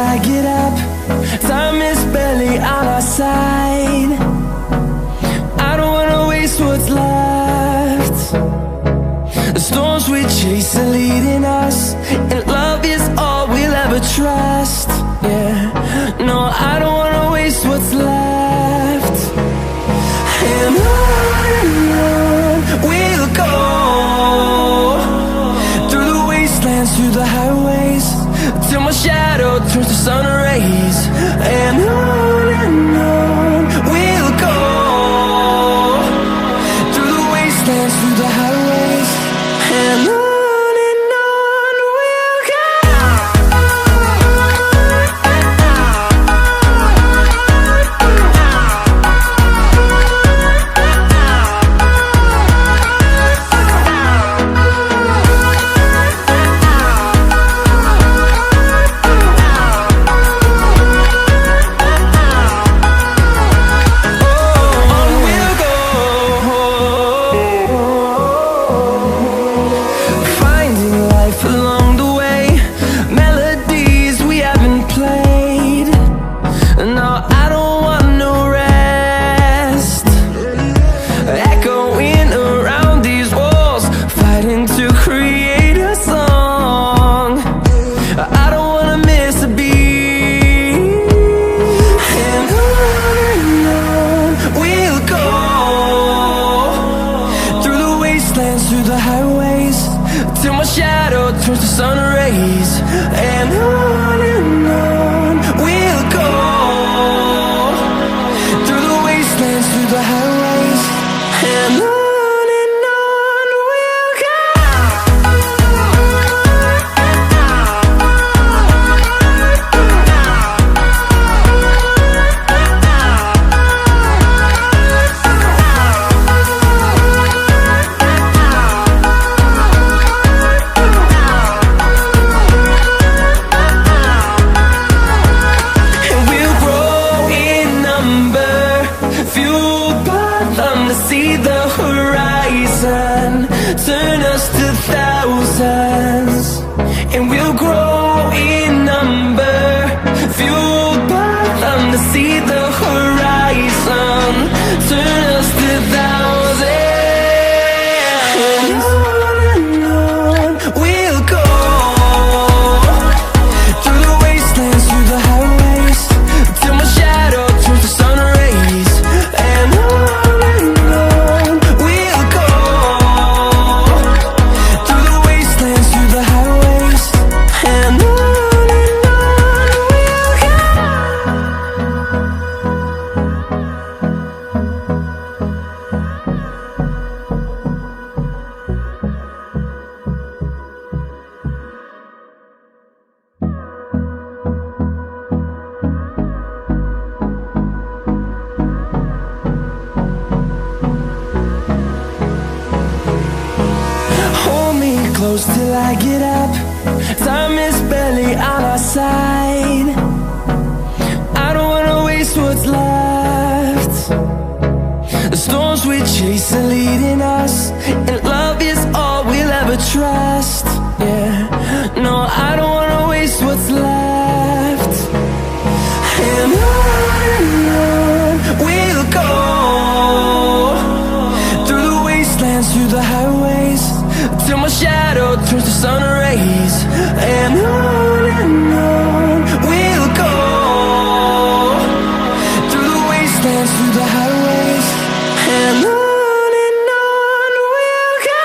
I get up. Time is barely on our side. I don't wanna waste what's left. The storms we chase are leading us, and love is all we'll ever trust. Yeah, no, I don't wanna waste what's left. And on we'll go, through the wastelands, through the highways, till my shadow turns to sun rays. And on we'll go, through the wastelands, through the highways, and on we'll go. Through the highways, till my shadow turns to sun rays. And on we'll go, through the wastelands, through the highways, and on we'll go. See the horizon, turn us to thousands, and we'll grow in number, fueled by them. To see the horizon, turn us to thousands, and on we'll go, through the wastelands, through the highways, till my shadow turns to sun rays. And close till I get up. Time is barely on our side. I don't wanna waste what's left. The storms we chase are leading us, and love is all we'll ever trust. Yeah, no, I don't wanna waste what's left. And on we'll go, through the wastelands, through the highways, till my shadow turns to sun rays. And on we'll go, through the wastelands, through the highways, and on. We'll go.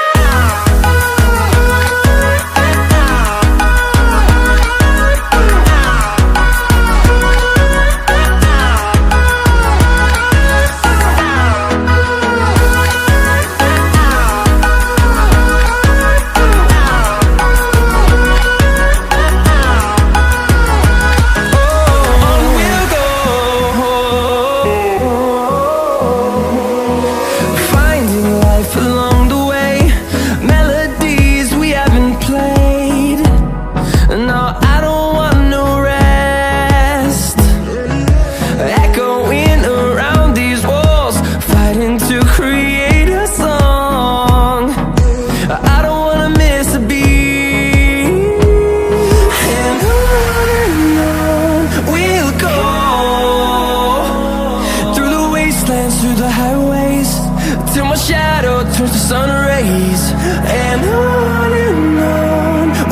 turns to sun rays, and on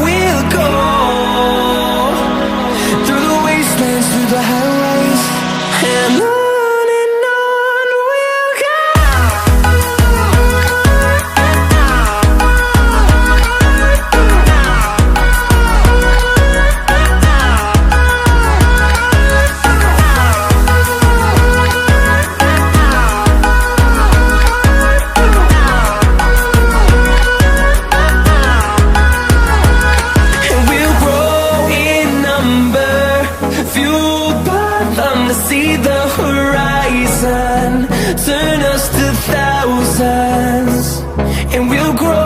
we'll go, through the wastelands, through the highways, and on we'll go. See the horizon, turn us to thousands, and we'll grow